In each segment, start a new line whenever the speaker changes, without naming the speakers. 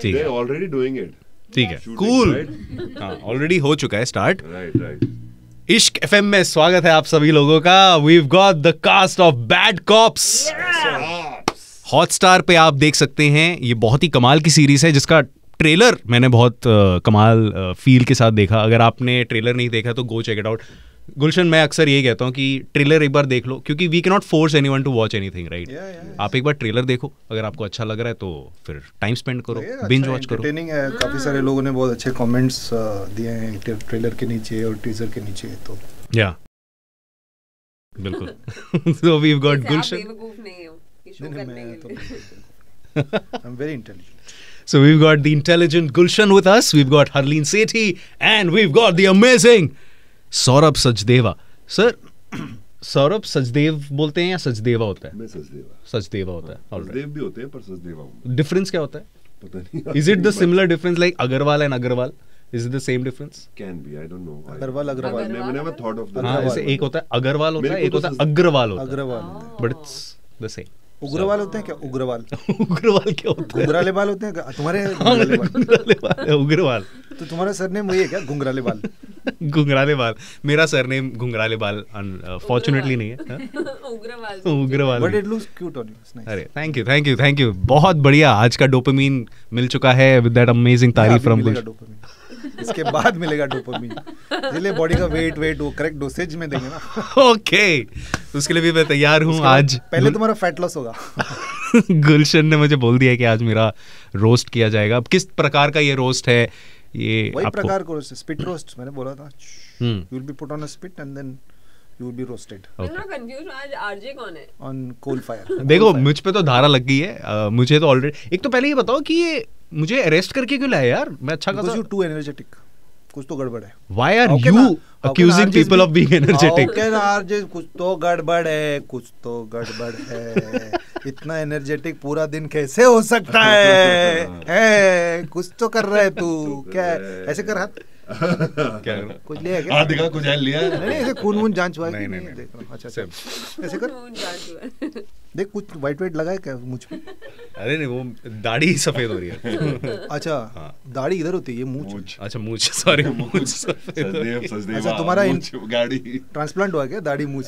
ठीक है,
They're already doing it.
ठीक है,
Shooting,
कूल।
right?
हाँ, ऑलरेडी हो चुका है स्टार्ट।
Right.
इश्क एफएम में स्वागत है आप सभी लोगों का। We've got the cast of Bad Cops। Hotstar पे आप देख सकते हैं, ये बहुत ही कमाल की सीरीज है जिसका ट्रेलर मैंने बहुत कमाल फील के साथ देखा। अगर आपने ट्रेलर नहीं देखा तो गो चेक इट आउट। गुलशन, मैं अक्सर यही कहता हूँ कि ट्रेलर एक बार देख लो, क्योंकि we can not force anyone to watch anything, right? आप एक बार ट्रेलर देखो, अगर आपको अच्छा लग रहा है तो फिर टाइम स्पेंड करो, बिंज वॉच करो।
एंटरटेनिंग है। काफी सारे लोगों ने बहुत अच्छे कमेंट्स दिए हैं ट्रेलर के नीचे और टीजर के नीचे, तो
या बिल्कुल। So we have got Gulshan.
I am very intelligent.
So we've got the intelligent Gulshan with us, we've got Harleen Sethi, and we've got the amazing Saurabh Sachdeva. Sir, Saurabh Sachdev बोलते हैं या सचदेवा होता है?
मैं सचदेवा।
सचदेवा होता है।
सचदेव भी होते हैं पर सचदेवा हूँ।
डिफरेंस क्या होता है?
पता नहीं।
Is it the similar difference like Agarwal and Agarwal? Is it the same difference?
Can be, I don't know.
Agarwal
I never thought of that.
हाँ, जैसे एक होता है अग्रवाल होता है,
मेरे
एक
को
होता
तो
है अग्रवाल होता है,
Agarwal.
but it's the same.
उग्रवाल होते हैं क्या? उग्रवाल
उग्रवाल क्या होता है?
घुंघराले बाल होते हैं क्या? तुम्हारे घुंघराले बाल?
घुंघराले बाल है, उग्रवाल।
तो तुम्हारा सरनेम वही है क्या, घुंघराले बाल?
घुंघराले बाल। मेरा सरनेम घुंघराले बाल अनफॉर्चुनेटली नहीं है। Ugrawal.
But it looks cute on you.
अरे थैंक यू बहुत बढ़िया। आज का डोपामीन मिल चुका है विद दैट अमेजिंग तारीफ फ्रॉम गुलशन।
इसके बाद मिलेगा डोपामीन, इसलिए बॉडी का वेट वो करेक्ट डोसेज में देंगे ना।
ओके, उसके लिए भी मैं तैयार हूँ। आज
पहले तुम्हारा फैट लॉस होगा।
गुलशन ने मुझे बोल दिया है कि आज मेरा रोस्ट किया जाएगा। अब किस प्रकार का ये रोस्ट है, ये
वही
आपको
प्रकार को स्पिट रोस्ट मैंने बोला था। You will be put on a spit and then you will be roasted.
मैं ना कंफ्यूज हूं, आज आरजे कौन है?
On coal fire.
देखो, मुझ पे तो धारा लग गई है। मुझे तो ऑलरेडी, एक तो पहले ये बताओ कि ये मुझे अरेस्ट करके क्यों लाया यार? मैं अच्छा खासा
यू टू एनर्जेटिक, कुछ तो गड़बड़ है।
Why are you accusing people of being energetic?
कुछ तो गड़बड़ है, कुछ तो गड़बड़ है। इतना एनर्जेटिक पूरा दिन कैसे हो सकता है? कुछ तो कर रहा है तू। क्या है? ऐसे कर हाथ।
क्या
कुछ लिया क्या?
हाँ देखा, कुछ लिया।
नहीं, ऐसे खून जांच हुआ है?
नहीं।
देख रहा हूँ। अच्छा, ऐसे कर।
खून जांच हुआ।
देख, कुछ वाइट लगा है क्या मुझ पे?
अरे नहीं, वो दाढ़ी सफेद हो रही है।
अच्छा, दाढ़ी इधर होती है, ये मूंछ।
अच्छा, मूंछ, सॉरी, मूंछ सफेद हो रही है।
सचदेवा।
अच्छा, तुम्हारा
गाड़ी
ट्रांसप्लांट हुआ क्या दाढ़ी मूंछ?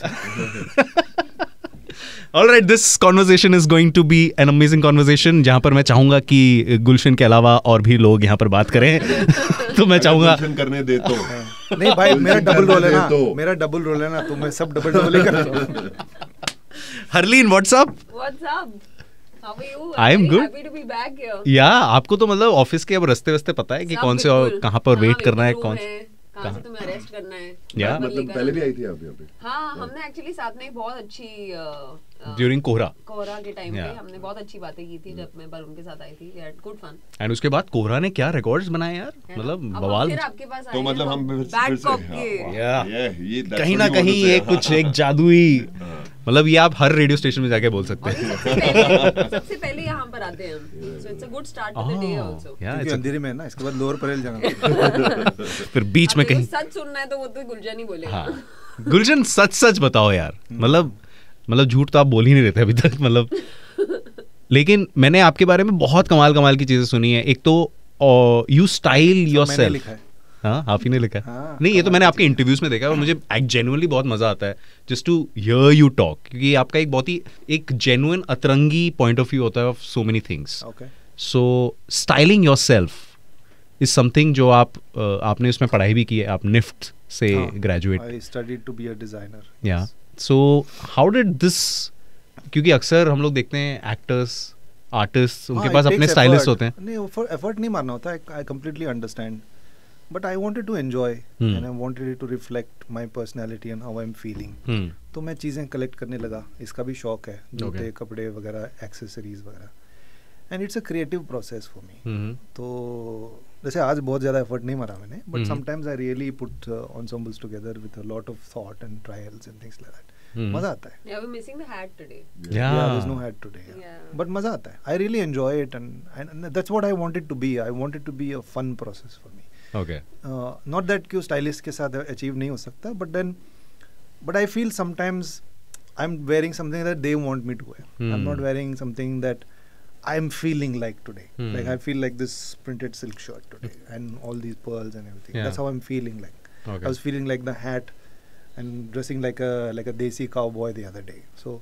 All right, this conversation is going to be an amazing conversation, जहाँ पर मैं चाहूंगा कि गुलशन के अलावा और भी लोग यहाँ पर बात करें। तो मैं चाहूंगा
करने दे तो।
नहीं भाई, मेरा डबल रोल है ना, तो मैं सब डबल ही करता हूँ।
Harleen, what's up?
How are you?
I am good.
Happy to be back here.
या आपको तो मतलब ऑफिस के अब रास्ते पता है कि
सब
कौन से और
बिल्कुल।
कहाँ पर वेट
कहाँ
करना है,
waiting
कौन
room है, कहाँ से तुम्हें अरेस्ट करना है।
या
मतलब पहले भी आई थी आप यहाँ पे?
हाँ, हमने एक्चुअली साथ में एक बहुत अच्छी
ड्यूरिंग कोहरा
के टाइम पे
Yeah.
हमने बहुत अच्छी बातें की थी जब मैं वरुण के साथ आई थी। We had good fun.
And उसके बाद कोहरा ने क्या रिकॉर्ड्स बनाए यार,
है ना?
मतलब
अब हम
बवाल।
फिर आपके पास
तो
आए
मतलब
हैं,
हम फिर
बैड
से-
कॉप
हाँ,
के।
वाह,
Yeah.
ये that's
कहीं
what
ना
you want
कहीं
to
ये
say.
कुछ एक जादुई, मतलब ये आप हर रेडियो स्टेशन में जाके बोल सकते
और
हैं।
ये सबसे पहले यहाँ पर आते हैं हम। So it's a good start to the day also.
या
क्योंकि अंधेरे में है ना, इसके बाद लोअर परेल जाना।
फिर बीच में
अब देखो,
कहीं।
सच सुनना है तो वो तो गुलशन ही बोलेगा।
हाँ, गुलशन सच बताओ यार, मतलब झूठ तो आप बोल ही नहीं रहे थे अभी तक, मतलब। लेकिन मैंने आपके बारे में बहुत कमाल की चीजें सुनी है। एक तो यू स्टाइल योरसेल्फ।
लिखा है।
हाँ, आप ही ने लिखा है।
हाँ,
नहीं, ये तो मैंने आपके इंटरव्यूज में देखा है और मुझे जेन्युइनली बहुत मजा आता है just to hear you talk, क्योंकि आपका एक बहुत ही एक जेन्युइन अतरंगी पॉइंट ऑफ व्यू होता है of so many things.
Okay.
So styling yourself is something जो आपने उसमें पढ़ाई भी की है, आप निफ्ट से graduate.
I studied to be a designer.
या सो हाउ डिड दिस, क्योंकि अक्सर हम लोग देखते हैं एक्टर्स, आर्टिस्ट, उनके
हाँ,
पास
it
अपने
takes
स्टाइलिस्ट
effort.
होते हैं।
नहीं, एफर्ट नहीं मारना होता है। I completely understand. But I wanted to enjoy and I wanted it to reflect my personality and how I'm feeling. तो मैं चीज़ें कलेक्ट करने लगा। इसका भी शौक है, जूते, कपड़े वगैरह, एक्सेसरीज वगैरह। And it's a creative process for me. तो जैसे आज बहुत ज़्यादा एफर्ट नहीं मारा मैंने, but sometimes I really put ensembles together with a lot of thought and trials and things like that. मजा आता है।
Yeah, we're missing the hat today.
Yeah,
there's no hat today. But मजा आता है। I really enjoy it and that's what I wanted to be. I wanted to be a fun process for me.
Okay.
Not that कि stylist के साथ achieve नहीं हो सकता, but I feel sometimes I'm wearing something that they want me to wear. I'm not wearing something that I'm feeling like today. Like I feel like this printed silk shirt today and all these pearls and everything.
Yeah.
That's how I'm feeling like.
Okay.
I was feeling like the hat and dressing like a desi cowboy the other day. So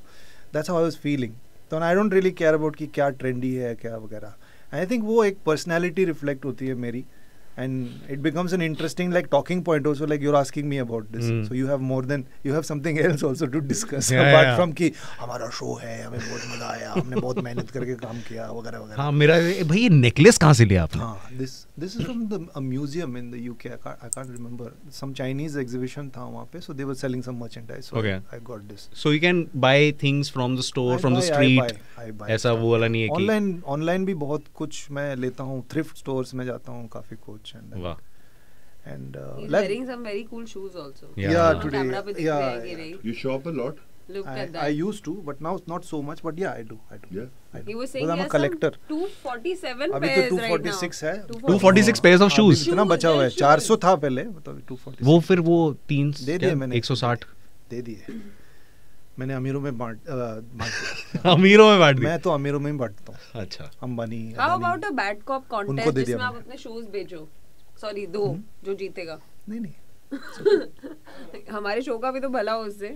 that's how I was feeling. So I don't really care about कि क्या trendy है क्या वगैरह. And I think वो एक personality reflect होती है मेरी. And it becomes an interesting like talking point also, like you're asking me about this. So you have something else also to discuss apart from कि हमारा शो है, हमें बहुत मजा आया, हमने बहुत मेहनत करके काम किया वगैरह वगैरह.
हाँ मेरा भाई ये नेकलेस कहाँ से लिया आपने?
हाँ, this is from a museum in the UK. I can't remember. Some Chinese exhibition था वहाँ पे, so they were selling some merchandise. So
Okay.
I got this.
So you can buy things from the store, from the street.
I buy.
ऐसा वो वाला नहीं है कि
online भी बहुत कुछ मैं लेता हूँ. थ्रिफ्ट स्टोर्स में जाता हूँ काफी कुछ.
वाह.
And
He's
like
wearing some very cool shoes also.
yeah,
Camera
today
पे दिख रहे हैं कि नहीं?
You shop a lot?
Look at
I
that.
used to, but now not so much. But yeah, I do.
Yeah.
I do.
He was saying
Because
he
I'm a
has
collector.
some 247
अभी
pairs
तो
right now.
246 है.
246 pairs of shoes.
इतना बचा हुआ है. 400 था पहले, मतलब 246.
वो फिर वो 3
दे दिए मैंने.
160
दे दिए. मैंने अमीरों में बांट दिया.
अमीरों में बांट दी.
मैं तो अमीरों में ही बांटता हूँ.
अच्छा.
Ambani.
How about a bad cop
उनको
contest
दे दिया
जिसमें आप
मैंने.
अपने shoes बेचो? Sorry, दो जो जीतेगा.
नहीं.
हमारे शो का भी तो भला हो उससे.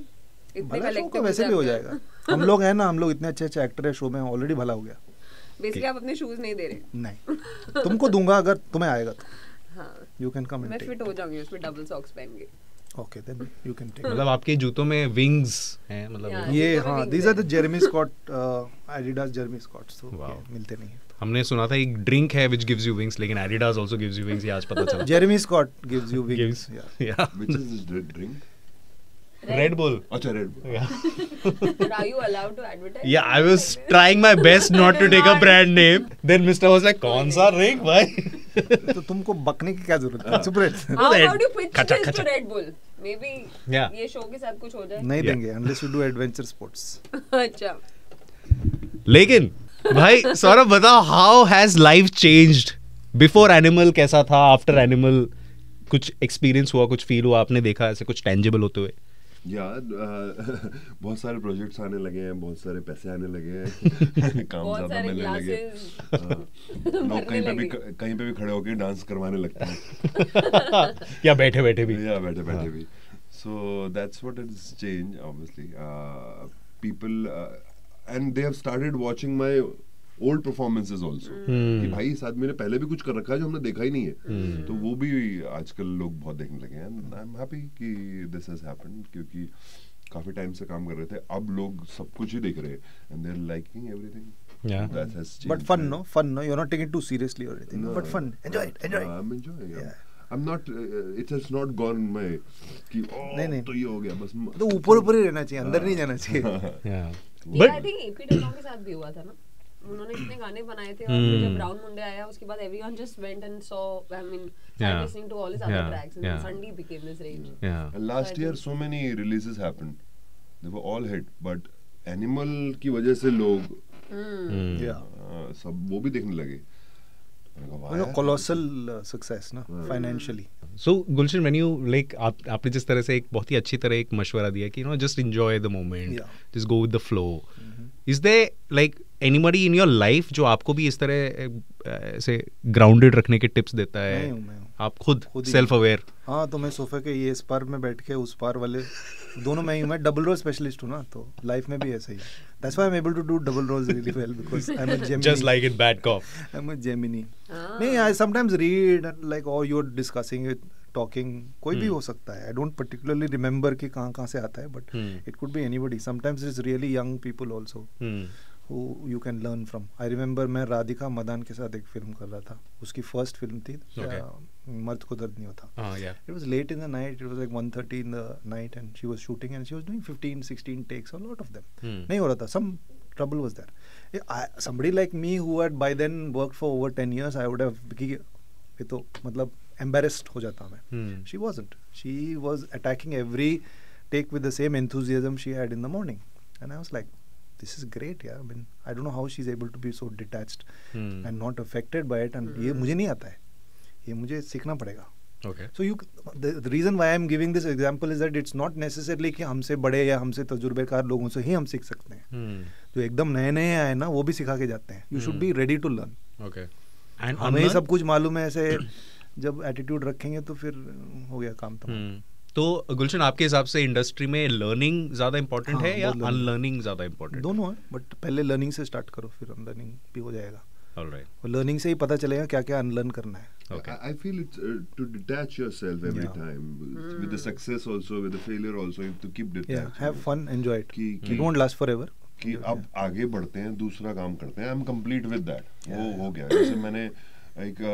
इतने
भला शो
collective
का वैसे भी हो जाएगा. हम लोग हैं ना, हम लोग इतने अच्छे एक्टर है शो में, ऑलरेडी भला हो गया.
बेसिकली आप अपने शूज नहीं दे रहे.
नहीं. तुमको दूंगा अगर तुम्हें आएगा तो.
हाँ.
You can come and
मैं
take.
फिट हो जाऊंगी उसमें डबल सॉक्स पहन के.
Okay, then you can take.
मतलब आपके जूतों में विंग्स हैं मतलब
Yeah.
ये
जूतों में
हाँ,
wings
these
है.
are the Jeremy Scott Adidas Jeremy Scotts. तो
Wow.
ये मिलते नहीं हैं.
हमने सुना था एक ड्रिंक है which gives you wings लेकिन Adidas also gives you wings ये आज पता चला.
Jeremy Scott gives you wings. Yeah.
Yeah.
Which is this drink?
Red Bull.
अच्छा, Red Bull.
Yeah.
But are you allowed to advertise?
Yeah, I was trying my best not to take a brand name. Then Mr. was like, कौन सा drink भाई?
तो तुमको बकने की क्या जरूरत है? चुप रहे.
How about you pitch
खचा,
this
खचा.
to Red Bull? Maybe
Yeah.
ये शो के साथ कुछ हो जाए.
नहीं
Yeah.
देंगे unless you do adventure sports.
अच्छा.
लेकिन भाई सौरभ बताओ how has life changed? Before Animal कैसा था? After Animal कुछ experience हुआ, कुछ feel हुआ, आपने देखा ऐसे कुछ tangible होते हुए?
यार बहुत सारे प्रोजेक्ट्स आने लगे हैं, बहुत सारे पैसे आने लगे हैं, काम
बहुत
ज्यादा
सारे
मिलने लगे.
glasses
लोग
भरने
कहीं पे भी खड़े होकर डांस करवाने लगते हैं.
या बैठे बैठे भी.
Yeah, बैठे भी. So that's what has changed, obviously. People and they have started watching my old performances also. कि भाई इस आदमी ने पहले भी कुछ कर रखा है जो हमने देखा ही नहीं है. तो वो भी आजकल लोग बहुत देखने लगे हैं. And I'm happy कि this has happened क्योंकि काफी टाइम से काम कर रहे थे. अब लोग सब कुछ ही देख रहे हैं and they're liking everything.
Yeah.
That has changed.
But fun, no? Fun, no? You're not taking it too seriously or anything.
No.
But fun. Enjoy it. Enjoy it.
I'm enjoying.
Yeah.
I'm not. It has not gone my. कि
नहीं.
तो ये हो गया बस.
तो ऊपर ही रहना चाहिए, अंदर नहीं जाना चाहिए.
Yeah.
ये
But
I think AP Dillon के साथ भी हुआ था ना. उन्होंने इतने गाने बनाए थे और फिर जब ब्राउन मुंडे आया उसके बाद everyone just went and saw, I mean,
Yeah.
listening to all his other
Yeah.
tracks and
Yeah.
then Sunday became this rage.
yeah.
And last
So I
year
think-
so many releases happened. They were all hit, but Animal की वजह से लोग
Yeah.
सब वो भी देखने लगे. मैंने कहा, वाह यार.
Colossal success, ना? Financially.
So Gulshan, when you like आपने जिस तरह से एक बहुत ही अच्छी तरह एक मशवरा दिया कि just enjoy the moment,
Yeah.
just go with the flow. Is there like anybody in your life जो आपको भी इस तरह ऐसे grounded रखने के tips देता है?
मैं हूँ.
आप खुद
ही.
self aware.
हाँ, तो मैं सोफे के ये इस पार में बैठ के उस पार वाले दोनों में ही मैं डबल रोल स्पेशलिस्ट हूँ ना, तो लाइफ में भी ऐसा ही. That's why I'm able to do double roles really well because I'm a Gemini.
Just like in Bad Cop.
I'm a Gemini.
Ah.
नहीं, I sometimes read and like or you're discussing it, talking. कोई भी हो सकता है. I don't particularly remember कि कहाँ से आता है, but it could be anybody. Sometimes it's really young people also who you can learn from. I remember मैं राधिका मदान के साथ एक फिल्म कर रहा था. उसकी फर्स्ट फिल्म थी.
Okay.
मर्द को दर्द नहीं होता.
Yeah.
It was late in the night. It was like 1:30 in the night, and she was shooting, and she was doing 15, 16 takes, a lot of them. नहीं हो रहा था. Some trouble was there. Somebody like me who had by then worked for over 10 years, I would have ये तो मतलब embarrassed हो जाता मैं. She wasn't. She was attacking every take with the same enthusiasm she had in the morning, and I was like, this is great, yeah. I mean, I don't know how she's able to be so detached and not affected by it. And ये मुझे नहीं आता है. ये मुझे सीखना पड़ेगा.
Okay.
So the reason why I'm giving this example is that it's not necessarily कि हमसे बड़े या हमसे तजुर्बेकार लोगों से ही हम सीख सकते हैं. जो एकदम नए नए आए ना वो भी सिखा के जाते हैं. You should be ready to learn.
Okay. And
हमें ही सब कुछ मालूम है, ऐसे जब एटीट्यूड रखेंगे तो फिर हो गया काम तमाम.
तो गुलशन, आपके हिसाब से इंडस्ट्री में लर्निंग ज्यादा इम्पोर्टेंट है या अनलर्निंग ज्यादा इम्पोर्टेंट?
दोनों है, बट पहले लर्निंग से स्टार्ट करो, फिर अनलर्निंग भी हो जाएगा.
Alright.
और लर्निंग से ही पता चलेगा क्या क्या अनलर्न करना है.
Okay.
I feel it's to detach yourself every time with the success also, with the failure also. You have to keep detaching.
Yeah, have fun, enjoy it.
कि
It won't last forever.
कि अब आगे बढ़ते हैं, दूसरा काम करते हैं. I'm complete with that. वो हो गया. जैसे मैंने एक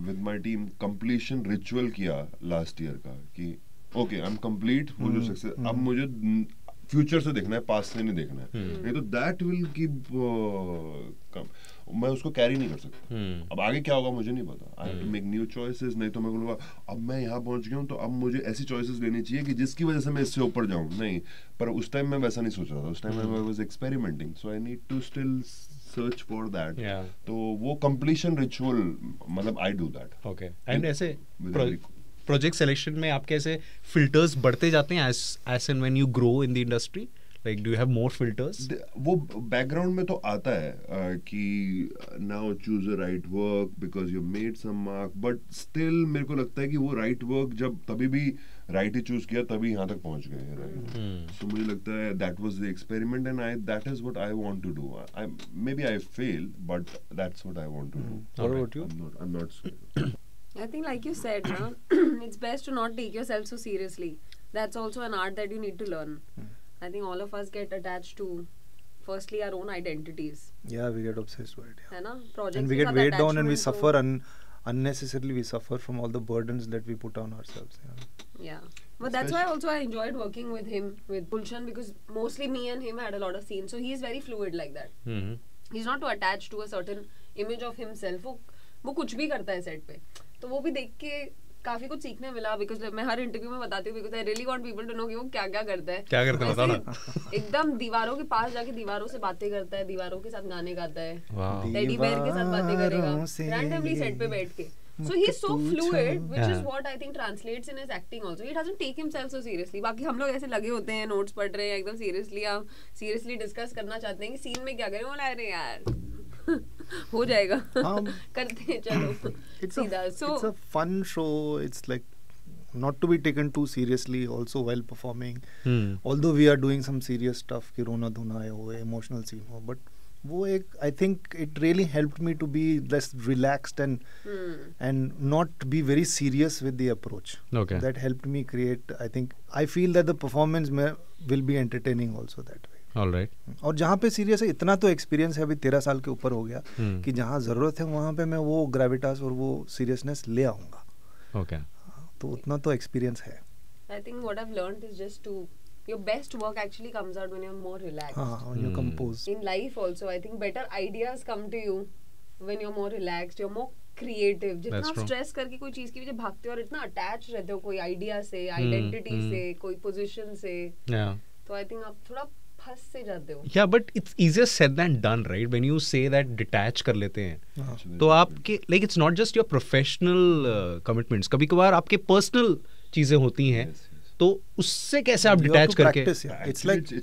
with my team completion ritual किया last year का कि okay, I'm complete. वो जो success, अब मुझे फ्यूचर से देखना है, पास्ट से नहीं देखना है. नहीं तो दैट विल कीप मैं उसको कैरी नहीं कर सकता. अब आगे क्या होगा मुझे नहीं पता. I have to make new choices. नहीं तो मैं बोलूँगा अब मैं यहाँ पहुंच गया हूँ तो अब मुझे ऐसी चॉइसेस लेनी चाहिए कि जिसकी वजह से मैं इससे ऊपर जाऊँ. नहीं, पर उस टाइम मैं वैसा नहीं सोच रहा था. उस टाइम मैं was experimenting, so I need to still search for that. तो वो कंप्लीशन रिचुअल, मतलब I do that.
Okay. And ऐसे प्रोजेक्ट सिलेक्शन में आपके ऐसे फिल्टर्स बढ़ते जाते हैं age and when you grow in the industry? Like do you have more filters?
वो बैकग्राउंड में तो आता है कि now choose a right work because you made some mark, but still मेरे को लगता है कि वो राइट वर्क जब तभी भी राइट ही चूज किया तभी यहाँ तक पहुँच गए. राइट. सो मुझे लगता है that was the experiment and I that is what I want to do. I maybe I fail but that's what I want to do.
What about you?
I'm not sure.
I think like you said, na, it's best to not take yourself so seriously. That's also an art that you need to learn. I think all of us get attached to, firstly, our own identities.
Yeah, we get obsessed with it. Yeah.
है ना? Projects
And we
के
get
साथ
weighed down and we
attachment
suffer
तो-
unnecessarily. We suffer from all the burdens that we put on ourselves.
Yeah. But that's why also I enjoyed working with him, with Gulshan, because mostly me and him had a lot of scenes. So he's very fluid like that. He's not too attached to a certain image of himself. वो कुछ भी करता है set पे. तो वो भी देख के काफी कुछ सीखने मिला. बिकॉज मैं हर इंटरव्यू में बताती हूँ because I really want people to know कि वो क्या क्या करता है.
क्या करता है बता ना.
एकदम दीवारों के पास जाके दीवारों से बातें करता है, दीवारों के साथ गाने गाता है, टेडी बेयर के साथ बातें करेगा रैंडमली सेट पे बैठ के. So he's so fluid, which is what I think translates in his acting also. He doesn't take himself so seriously. बाकी हम लोग ऐसे लगे होते हैं, नोट्स पढ़ रहे हैं एकदम सीरियसली, हम सीरियसली डिस्कस करना चाहते हैं कि सीन में क्या करें. बोला अरे यार हो जाएगा करते हैं चलो सीधा. So
it's a fun show. It's like not to be taken too seriously also while performing. Although we are doing some serious stuff कि रोना धोना हो, emotional scene हो, but वो एक I think it really helped me to be less relaxed and not be very serious with the approach.
Okay.
That helped me create. I feel that the performance will be entertaining also that way.
All right.
और जहाँ पे serious है इतना तो experience है, अभी 13 साल के ऊपर हो गया कि जहाँ ज़रूरत है वहाँ पे मैं वो ग्रेविटास और वो सीरियसनेस ले आऊँगा.
Okay.
तो उतना तो एक्सपीरियंस है.
I think what I've learned is just to, your best work actually comes out when you're more relaxed.
हाँ, you compose.
In life also, I think better ideas come to you when you're more relaxed, you're more creative. जितना stress करके कोई चीज की वजह भागते हो और इतना अटैच रहते हो कोई आइडिया से, आइडेंटिटी से, कोई पोजीशन से, तो आई थिंक आप थोड़ा फंस से जाते हो.
Yeah, but it's easier said than done, right? When you say that detach कर लेते हैं तो आपके like it's not just your professional commitments, कभी कभार आपके personal चीजें होती हैं. तो उससे कैसे आप डिटैच करके?
It's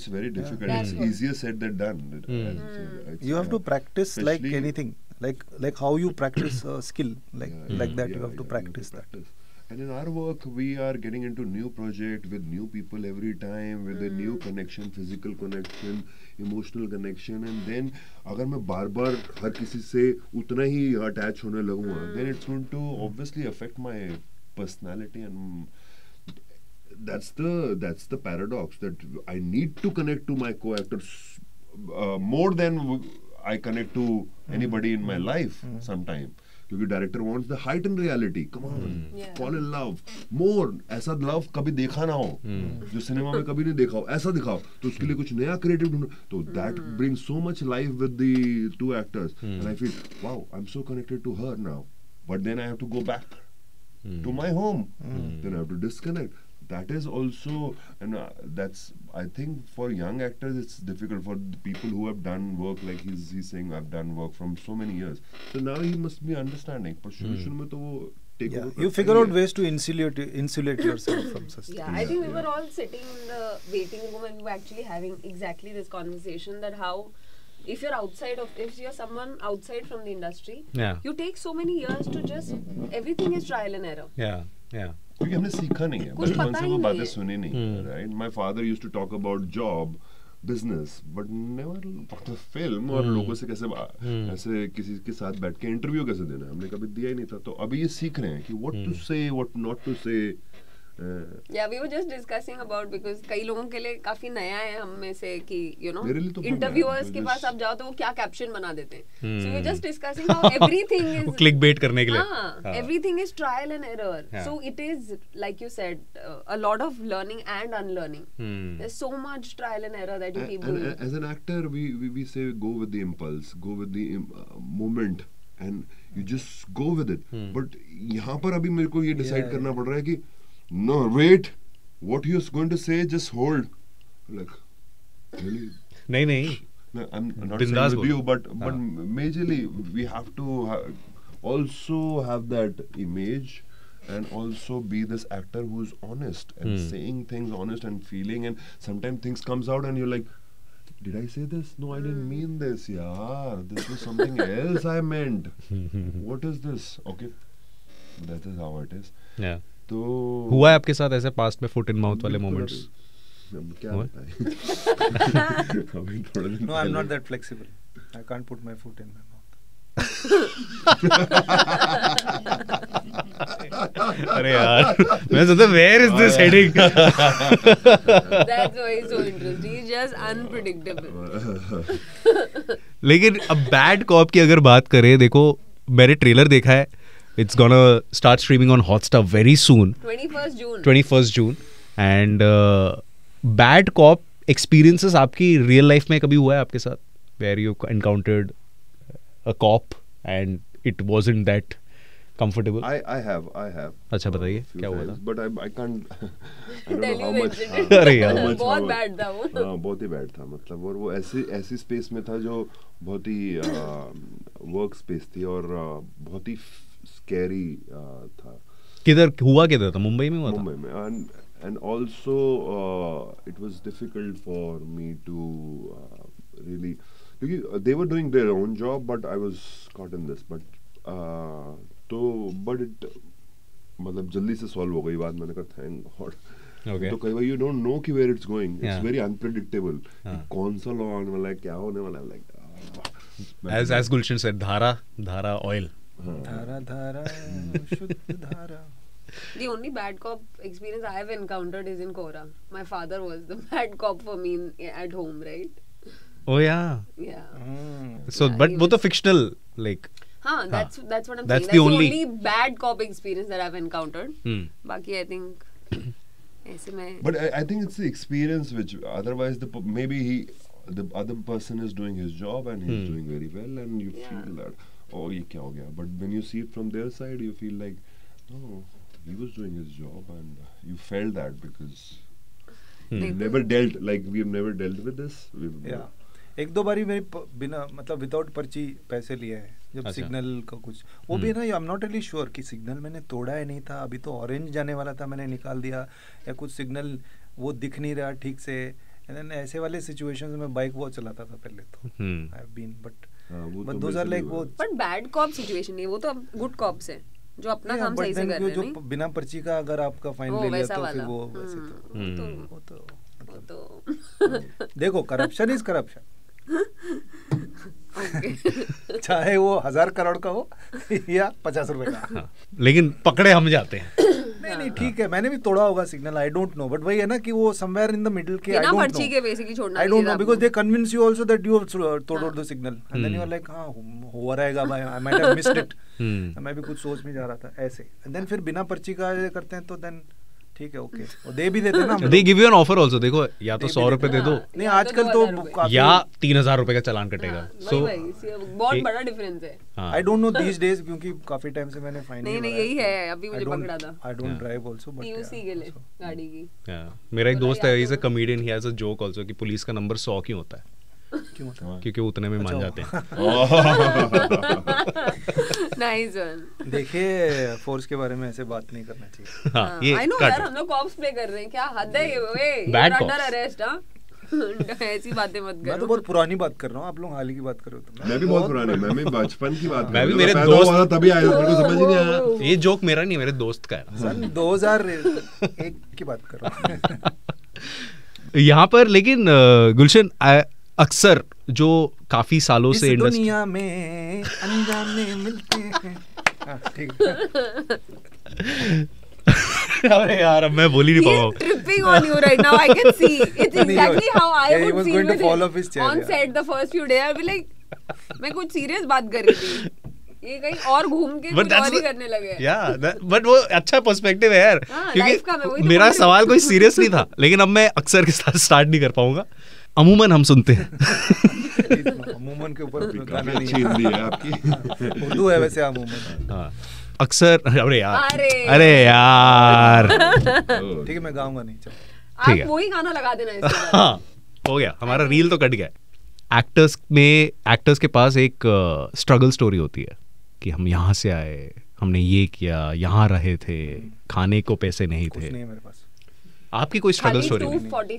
very difficult. It's easier said than done.
You have to practice like anything, like how you practice a skill, like that. You have to practice that.
And in our work, we are getting into new project with new people every time, with a new connection, physical connection, emotional connection, and then अगर मैं बार-बार हर किसी से उतना ही attach होने लगूँगा, then it's going to obviously affect my personality, and that's the paradox that I need to connect to my co-actors more than I connect to anybody in my life sometime. क्योंकि director wants the heightened reality. Come on, fall in love more. ऐसा love कभी देखा ना हो, जो cinema में कभी नहीं देखा हो, ऐसा दिखाओ. तो उसके लिए कुछ नया क्रिएटिव ढूंढो. तो that brings so much life with the two actors, and I feel wow, I'm so connected to her now. But then I have to go back to my home. Then I have to disconnect. that is also, and that's, I think for young actors it's difficult. For the people who have done work, like he's saying I've done work from so many years, so now he must be understanding. But शुरू में तो वो take over.
You figure out ways to insulate yourself from such.
Yeah, I think we were all sitting in the waiting room and we were actually having exactly this conversation, that how if you're someone outside from the industry, you take so many years to just, everything is trial and error.
क्योंकि हमने सीखा नहीं है, बचपन से वो बातें सुनी नहीं, right? My father used to talk about job, business, but never about the film, और लोगों से कैसे ऐसे किसी के साथ बैठ के इंटरव्यू कैसे देना है, हमने कभी दिया ही नहीं था. तो अभी ये सीख रहे हैं कि what to say, what not to say.
Yeah, we were just discussing about, because कई लोगों के लिए काफी नया है हम में से कि you know interviewers के पास आप जाओ तो वो क्या कैप्शन बना देते हैं. So we were just discussing how everything is
clickbait करने के लिए.
Everything is trial and error. So it is, like you said, a lot of learning and unlearning. There's so much trial and error that you keep doing.
As an actor, we say go with the impulse, go with the moment, and you just go with it. But यहाँ पर अभी मेरे को ये decide करना पड़ रहा है कि no, wait, what he was going to say, just hold. Like, really?
नहीं.
No, I'm not saying with you, but majorly we have to also have that image and also be this actor who's honest and saying things honest and feeling, and sometimes things comes out and you're like, did I say this? No, I didn't mean this. Yeah, this was something else I meant. What is this? Okay, that is how it is.
Yeah.
तो
हुआ है आपके साथ ऐसे past में foot in mouth वाले moments?
क्या बताएं?
No, I'm not that flexible. I can't put my foot in my mouth.
अरे यार, मैं सोचता where is this heading?
That's why he's so interesting. He's just unpredictable.
लेकिन अब बैड कॉप की अगर बात करें, देखो मैंने ट्रेलर देखा है. It's gonna start streaming on Hotstar very soon. 21st June. And bad cop experiences आपकी real life में कभी हुआ है आपके साथ? Where you encountered a cop and it wasn't that comfortable?
I have.
अच्छा बताइए क्या हुआ था?
But I can't. I don't know how much.
अरे यार
बहुत बैड था वो.
हाँ बहुत ही बैड था, मतलब. और वो ऐसी स्पेस में था जो बहुत ही वर्क स्पेस थी और बहुत ही स्कैरी था. किधर
था? मुंबई में हुआ था?
मुंबई में. And also it was difficult for me to really, because they were doing their own job, but I was caught in this. But but it मतलब जल्दी से सॉल्व हो गई बात. मैंने कहा थैंक गॉड. तो कई बार you don't know कि where it's going. It's very unpredictable. कौन सा लॉ आने वाला है, क्या होने वाला है. Like
as Gulshan said, धारा oil.
धारा शुद्ध धारा.
The only bad cop experience I have encountered is in Kora. My father was the bad cop for me at home, right?
Oh yeah.
Yeah.
So yeah, but both are fictional, like.
That's what I'm saying.
That's the only
bad cop experience that I've encountered. Baki I think.
But I think it's the experience which otherwise the other person is doing his job and he's doing very well, and you feel that ye kya ho gaya. But when you see it from their side, you feel like, no, he was doing his job, and you felt that because we've never dealt with this.
एक दो बारी मेरी बिना मतलब without पर्ची पैसे लिए है जब सिग्नल का कुछ वो भी ना. आई एम नॉट रियली श्योर कि सिग्नल मैंने तोड़ा है नहीं था. अभी तो ऑरेंज जाने वाला था, मैंने निकाल दिया, या कुछ सिग्नल वो दिख नहीं रहा ठीक से. एंड देन ऐसे वाले सिचुएशंस में बाइक बहुत चलाता था पहले तो. I have been but those are like वो.
बट बैड कॉप सिचुएशन नहीं, वो तो गुड कॉप्स है जो अपना काम सही से कर रहे हैं.
जो बिना पर्ची का अगर आपका फाइन ले लिया तो फिर वो वैसे तो देखो करप्शन इज करप्शन. चाहे वो 1000 करोड़ का हो या 50 रुपए का.
लेकिन पकड़े हम जाते हैं.
नहीं ठीक है, मैंने भी तोड़ा होगा signal. I don't no, but वही है ना कि वो समवेयर इन द मिडिल के. आई डोंट नो
के बेसिकली छोड़ना.
I don't know because they convince you also that you have तोड़ the signal and then you are like हां हो रहेगा भाई, I might have missed it. मैं भी कुछ सोच में जा रहा था ऐसे. एंड देन फिर बिना पर्ची का करते हैं तो देन ठीक है ओके, और दे भी देते ना,
they give you an offer also, देखो या तो 100 रुपए दे दो
नहीं आजकल तो काफी,
या 3000 रुपए का चालान कटेगा।
सो बहुत बड़ा डिफरेंस है।
I don't know these days, क्योंकि काफी टाइम से मैंने फाइन
नहीं यही है, अभी मुझे पकड़ा था।
I don't drive also, but
टीयूसी के लिए गाड़ी की।
मेरा एक दोस्त है, he is a comedian, he has a joke also कि पुलिस का नंबर 100 क्यों होता है, क्योंकि उतने में मान जाते हैं।
Nice one.
देखिए फोर्स के बारे में ऐसे बात नहीं करना चाहिए।
हाँ, ये
आई नो यार, हम लोग कॉप्स प्ले कर रहे हैं, क्या हद है ये,
Bad
अंडर
cops.
अरेस्ट। हां ऐसी बातें मत करो।
मैं तो बहुत पुरानी बात कर रहा हूँ, आप लोग हाल ही की बात कर रहे हो। तो
मैं भी बहुत पुरानी, मैं भी बचपन की बात,
मैं भी मेरे
पैदा
दोस्त
हुआ था तभी आया, मेरे को समझ ही नहीं आया।
ये जोक मेरा नहीं, मेरे दोस्त का है।
सन 2001 की बात कर रहा हूँ।
यहाँ पर लेकिन गुलशन अक्सर जो काफी सालों से
इस दुनिया में अनजाने मिलते हैं। हाँ, ठीक है।
अरे यार अब मैं बोल ही नहीं पाऊंगा।
Tripping on you right now, I can see. It's exactly how I
Yeah, he
would
was
feel
going to
with
fall
him
off his chair,
on
yeah.
set the first few days. I'd be like, मैं कुछ serious बात कर रही थी, ये कहीं और घूम के कुछ और ही करने लगे।
बट वो अच्छा पर्सपेक्टिव है यार, क्योंकि मेरा सवाल कोई सीरियस नहीं था, लेकिन अब मैं अक्सर के साथ स्टार्ट नहीं कर पाऊंगा। अमूमन हम सुनते हैं।
अमूमन के ऊपर गाना
काफी अच्छी हिंदी है आपकी।
उर्दू है वैसे अमूमन।
हाँ अक्सर, अरे यार
अरे
यार
ठीक है मैं गाऊंगा नहीं, चलो
ठीक है।
आप वही गाना लगा देना इसके बाद।
हाँ हो गया, हमारा रील तो कट गया। एक्टर्स के पास एक स्ट्रगल स्टोरी होती है कि हम यहाँ से आए, हमने ये किया, यहाँ रहे थे, खाने को पैसे नहीं
कुछ
थे।
नहीं है मेरे पास।
आपकी कोई स्ट्रगल स्टोरी?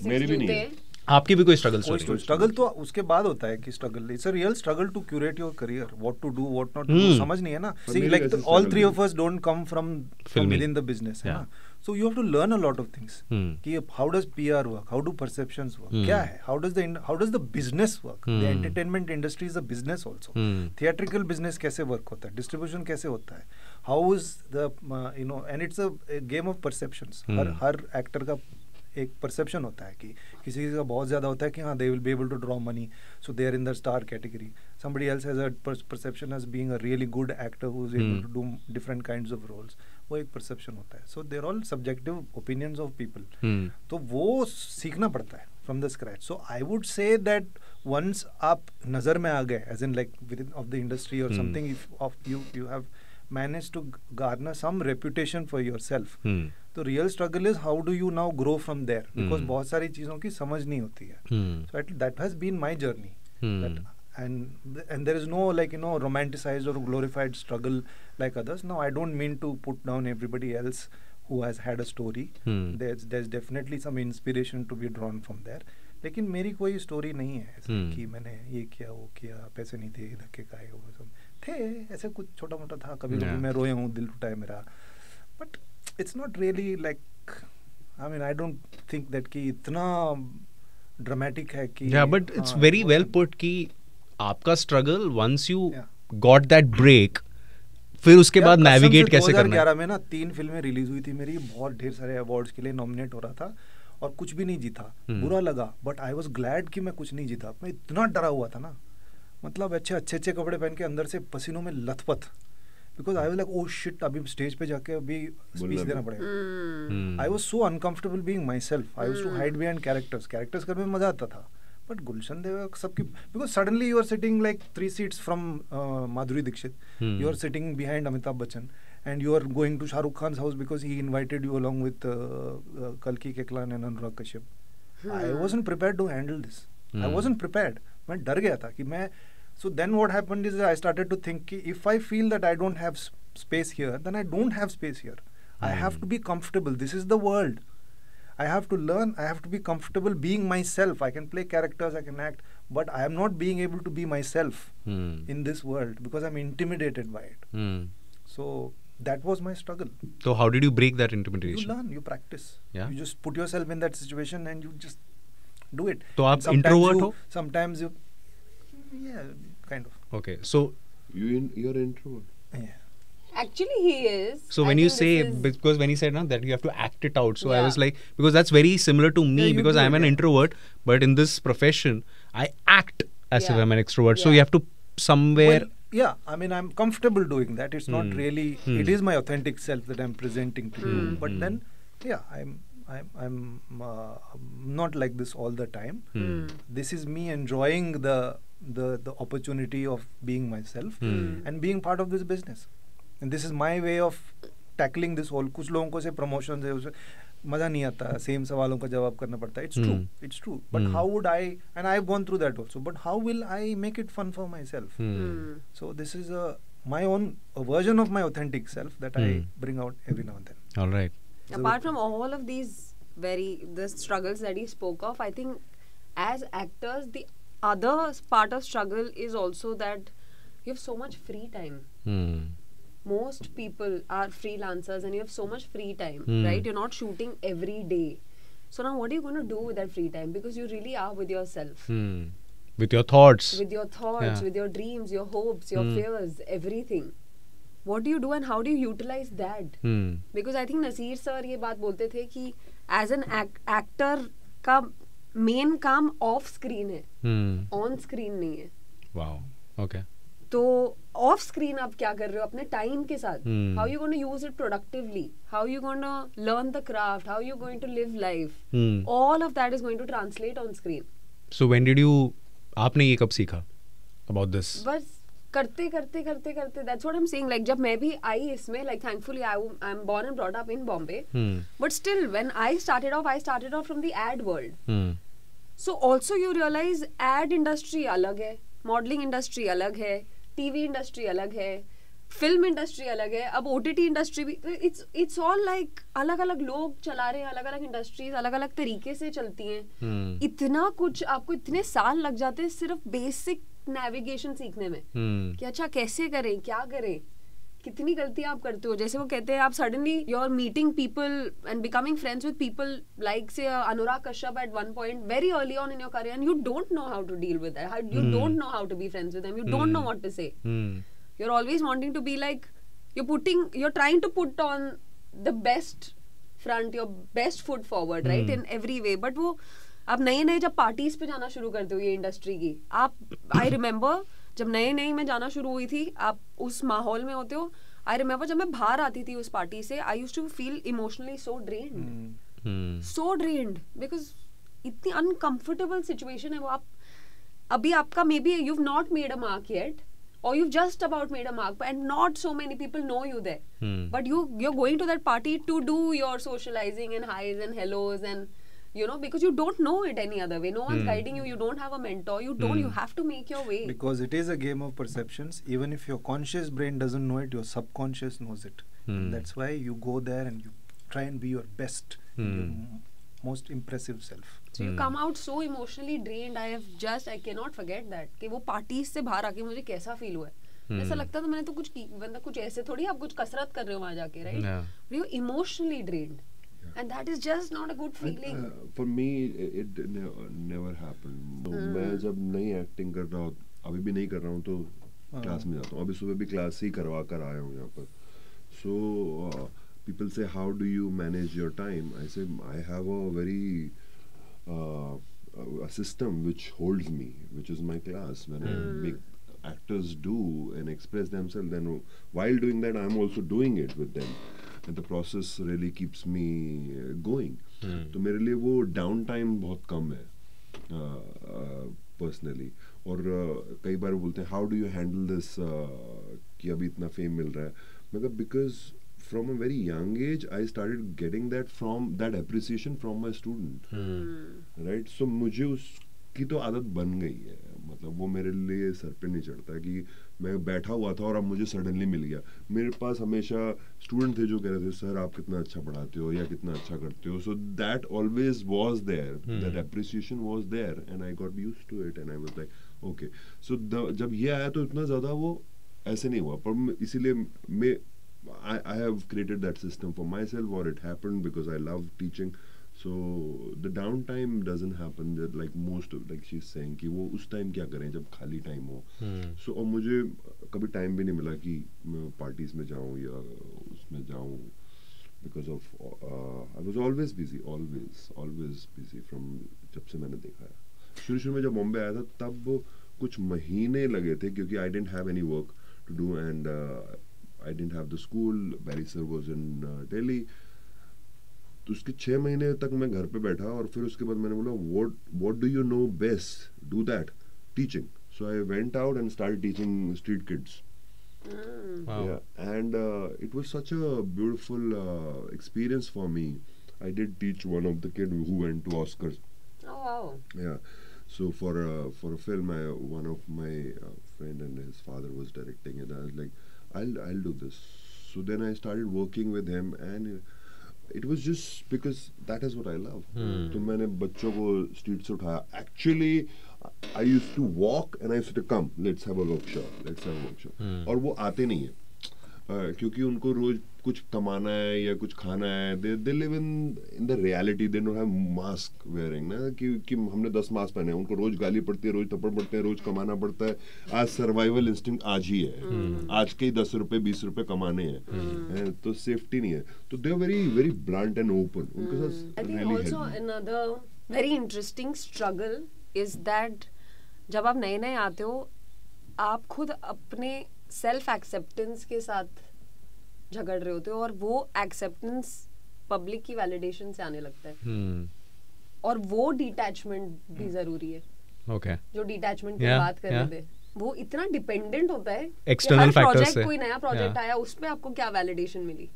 मेरी भी नहीं है।
आपकी भी कोई स्ट्रगल स्टोरी?
स्ट्रगल तो उसके बाद होता है कि struggle, it's a real struggle to curate your career, what to do, what not to do, समझ नहीं है ना। See like all three of us don't come from within the business, है ना। So you have to learn a lot of things कि how does PR work, how do perceptions work, क्या है, how does the business work. The entertainment industry is a business also. Theatrical business कैसे work होता है, distribution कैसे होता है, how is the you know, and it's a game of perceptions. Her actor का एक परसेप्शन होता है कि किसी का बहुत ज़्यादा होता है कि हाँ they will be able to draw money, so they are in the star category. Somebody else has a perception as being a really good actor who is able to do different kinds of roles. वो एक perception होता है। So they are all subjective opinions of people. तो वो सीखना पड़ता है from the scratch. So I would say that once आप नज़र में आ गए as in like within of the industry और something, if of you have managed to garner some reputation for yourself, तो real struggle is how do you now grow from there, because बहुत सारी चीज़ों की समझ नहीं होती है। So that has been my journey, and there is no like you know romanticized or glorified struggle like others. Now I don't mean to put down everybody else who has had a story. There's definitely some inspiration to be drawn from there. लेकिन मेरी कोई story नहीं है ऐसे कि मैंने ये किया वो किया, पैसे नहीं थे, धक्के खाए, वो सब थे, ऐसे कुछ छोटा मोटा था। कभी कभी मैं रोया हूँ, दिल टूटा है मेरा, but it's not really like, I mean I don't think that कि इतना ड्रामेटिक है कि
but it's very well put कि आपका struggle once you got that break, फिर उसके बाद नेविगेट कैसे करना है।
2011 में ना 3 फिल्में रिलीज हुई थी मेरी, बहुत ढेर सारे अवार्ड्स के लिए नॉमिनेट हो रहा था और कुछ भी नहीं जीता। बुरा लगा, बट आई वाज ग्लैड कि मैं कुछ नहीं जीता। मैं इतना डरा हुआ था ना, मतलब अच्छे कपड़े पहन के अंदर से पसीनों में लथपथ, because I was like oh shit, अभी स्टेज पे जाके अभी स्पीच देना पड़ेगा। I was so uncomfortable being myself. I used to hide behind characters करने में मजा आता था। बट गुलशन देव सबकी, because suddenly you are sitting like 3 seats from Madhuri Dixit, you are sitting behind Amitabh Bachchan, and you are going to Shah Rukh Khan's house because he invited you along with Kalki Koechlin and Anurag Kashyap. I wasn't prepared to handle this. I wasn't prepared. मैं डर गया था कि मैं, so then what happened is I started to think कि if I feel that I don't have space here, then I don't have space here. I have to be comfortable. This is the world. I have to learn. I have to be comfortable being myself. I can play characters, I can act, but I am not being able to be myself in this world because I'm intimidated by it. So that was my struggle.
So how did you break that intimidation?
You learn, you practice.
Yeah.
You just put yourself in that situation and you just do it.
तो आप introvert हो?
Sometimes you, yeah, kind of.
Okay, so
you're introvert.
Yeah.
Actually, he is.
So when you say, because when he said that you have to act it out, so I was like, because that's very similar to me, because I'm an introvert, but in this profession, I act as if I'm an extrovert. So you have to somewhere.
Well, yeah, I mean, I'm comfortable doing that. It's not really, it is my authentic self that I'm presenting to you. But then Yeah, I'm not like this all the time. This is me enjoying the opportunity of being myself and being part of this business. And this is my way of tackling this whole. कुछ लोगों को से promotions है उसे मज़ा नहीं आता, same सवालों का जवाब करना पड़ता है. It's true. But how would I, and I've gone through that also, but how will I make it fun for myself? So this is my own version of my authentic self that I bring out every now and then.
All right.
Apart from all of these the struggles that he spoke of, I think as actors, the other part of struggle is also that you have so much free time. Most people are freelancers and you have so much free time, right? You're not shooting every day. So now what are you going to do with that free time? Because you really are with yourself.
With your thoughts.
With your thoughts, with your dreams, your hopes, your fears, everything. What do you do and how do you utilize that? Because I think Naseer sir ये बात बोलते थे कि as an actor का main काम off screen है, on screen नहीं है.
Wow. Okay.
तो off screen आप क्या कर रहे हो अपने time के साथ? How are you going to use it productively? How are you going to learn the craft? How are you going to live life? All of that is going to translate on screen.
So when did you आपने ये कब सीखा about this?
बस करते that's what I'm saying. Like जब मैं भी आई इसमें, like thankfully I'm born and brought up in Bombay, but still when I started off from the ad world. So also you realize ad industry अलग है, modeling industry अलग है, TV industry अलग है, film industry अलग है, अब OTT industry भी, it's all like अलग-अलग लोग चला रहे हैं, अलग-अलग industries अलग-अलग तरीके से चलती हैं. इतना कुछ आपको इतने साल लग जाते हैं सिर्फ बेसिक नेविगेशन सीखने में कि अच्छा कैसे करें, क्या करें, कितनी गलतियां आप करते हो. जैसे वो कहते हैं आप suddenly you are meeting people and becoming friends with people like say Anurag Kashyap at one point very early on in your career and you don't know how to deal with that, you don't know how to be friends with them, you don't know what to say, you are always wanting to be like you are trying to put on the best front, your best foot forward, right, in every way. But वो आप नए जब parties पे जाना शुरू करते हो ये इंडस्ट्री की, आप आई रिमेम्बर जब नई मैं जाना शुरू हुई थी, आप उस माहौल में होते हो. आई रिमेम्बर जब मैं बाहर आती थी उस पार्टी से, I used to feel emotionally so drained because इतनी अनकंफर्टेबल सिचुएशन है वो. आप अभी आपका maybe you've not made a mark yet or you've just about made a mark and not so many people know you there, but you're going to that party to do your socializing and highs and hellos and you know, because you don't know it any other way, no one's guiding you, you don't have a mentor, you have to make your way,
because it is a game of perceptions. Even if your conscious brain doesn't know it, your subconscious knows it. That's why you go there and you try and be your best, your most impressive self.
So you come out so emotionally drained. I cannot forget that कि वो parties से बाहर आके मुझे कैसा feel हुआ है. ऐसा लगता था मैंने तो कुछ ऐसे थोड़ी आप कुछ कसरत कर रहे हो वहाँ जाके, right? You're emotionally drained. And that is just not a good feeling.
For me, it never happened. मैं जब नई एक्टिंग कर रहा हूँ, अभी भी नहीं कर रहा हूँ, तो क्लास में जाता हूँ. अभी सुबह भी क्लास ही करवा कर आया हूँ यहाँ पर. So people say, how do you manage your time? I say, I have a very a system which holds me, which is my class. When I make actors do and express themselves, then while doing that, I'm also doing it with them. And the process really keeps me going. तो मेरे लिए वो down time बहुत कम है personally. और कई बार बोलते हैं how do you handle this कि अभी इतना फेम मिल रहा है. मतलब because from a very young age I started getting that appreciation from my student, right. So मुझे उसकी तो आदत बन गई है. मतलब वो मेरे लिए सर पे नहीं चढ़ता कि मैं बैठा हुआ था और अब मुझे सडनली मिल गया. मेरे पास हमेशा स्टूडेंट थे जो कह रहे थे सर आप कितना अच्छा पढ़ाते हो या कितना अच्छा करते हो. So that always was there, that appreciation was there and I got used to it and I was like okay. So जब ये आया तो इतना ज़्यादा वो ऐसे नहीं हुआ. पर इसीलिए मैं I have created that system for myself, or it happened because I love teaching. So the downtime doesn't happen that like most of, like she's saying कि वो उस टाइम क्या करें जब खाली टाइम हो. So और मुझे कभी टाइम भी नहीं मिला कि मैं पार्टीज में जाऊँ या उसमें जाऊँ, because of I was always busy, always busy from जब से मैंने देखा है. शुरू में जब बॉम्बे आया था तब कुछ महीने लगे थे क्योंकि I didn't have any work to do and I didn't have the school. Barry sir was in Delhi. तो उसके 6 महीने तक मैं घर पे बैठा और फिर उसके बाद मैंने बोला what do you know best, do that, teaching. So I went out and started teaching street kids.
Wow.
Yeah, and it was such a beautiful experience for me. I did teach one of the kid who went to Oscars.
Oh wow.
Yeah, so for a film, one of my friend and his father was directing, and I was like, I'll do this. So then I started working with him, and it was just because that is what I love. तो मैंने बच्चों को street से उठाया. Actually, I used to walk and I used to come. Let's have a workshop. और वो आते नहीं है. क्योंकि उनको रोज कुछ कमाना है या कुछ खाना है. They live in the reality. They don't have mask wearing ना कि हमने 10 मास्क पहने हैं. उनको रोज गाली पड़ती है, रोज थप्पड़ पड़ते हैं, रोज कमाना पड़ता है. आज सर्वाइवल इंस्टिंक्ट आज ही है. आज के ही 10 रुपए 20 रुपए कमाने हैं. तो सेफ्टी नहीं है. तो they are very very blunt and open. उनके साथ
I think
really
also
help.
another very interesting struggle is that जब आप नए नए आते हो आप खुद अपने सेल्फ एक्सेप्टेंस के साथ झगड़ रहे होते हो और वो एक्सेप्टेंस पब्लिक की वैलिडेशन से आने लगता है. और वो डिटैचमेंट भी जरूरी है.
Okay.
जो डिटैचमेंट की
Yeah,
बात कर रहे
yeah.
थे वो इतना डिपेंडेंट होता है
External
कि हर
factors
प्रोजेक्ट
से.
कोई नया प्रोजेक्ट
Yeah.
आया उसमें आपको क्या वैलिडेशन मिली.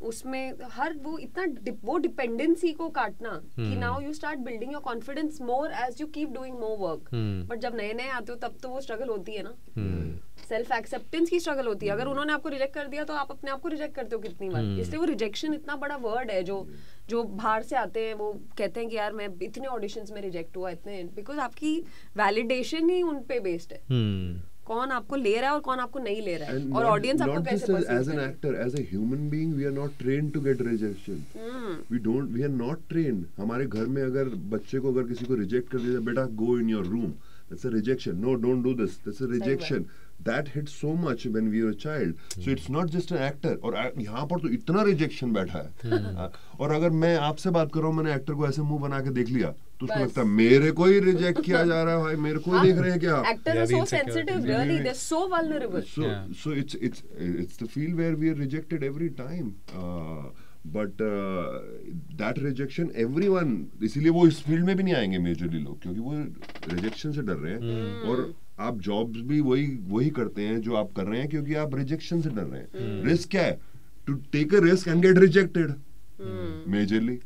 उसमें हर वो इतना वो डिपेंडेंसी को काटना कि now you start building your confidence more as you keep doing more work. But जब नए नए आते हो तब तो वो स्ट्रगल होती है ना. सेल्फ एक्सेप्टेंस की स्ट्रगल होती है. अगर उन्होंने आपको रिजेक्ट कर दिया तो आप अपने आप को रिजेक्ट करते हो कितनी बार. इसलिए वो रिजेक्शन इतना बड़ा वर्ड है जो बाहर से आते हैं वो कहते हैं कि यार मैं इतने ऑडिशंस में रिजेक्ट हुआ इतने, बिकॉज आपकी वैलिडेशन ही उन पे बेस्ड है. कौन आपको ले रहा है और कौन आपको नहीं ले रहा है.
And
और
not-
ऑडियंस आपको
not
कैसे
just as
perceive
an
करेगी.
actor, as a human being, we are not trained to get rejection. We are not trained. हमारे घर में अगर बच्चे को अगर किसी को रिजेक्ट कर दिया, बेटा go in your room, that's a rejection. No, don't do this, that's a rejection. That hits so much when we were a child. So it's not just an actor. और यहाँ पर तो इतना रिजेक्शन बैठा है. और अगर मैं आपसे बात कर रहा हूँ, मैंने एक्टर को ऐसे मुंह बना के देख लिया तो उसको लगता है मेरे को ही रिजेक्ट किया जा रहा है. भाई मेरे को ही देख रहे हैं क्या?
Actors are so sensitive, really. They're so vulnerable.
So it's the field where we are rejected every time. But that rejection everyone, इसीलिए वो इस फील्ड में भी नहीं आएंगे मेजरली लोग, क्योंकि वो रिजेक्शन से डर रहे हैं. और आप जॉब्स भी वही करते हैं जो आप कर रहे हैं क्योंकि आप रिजेक्शन से डर रहे हैं. रिस्क क्या है? To take a risk and get rejected majorly.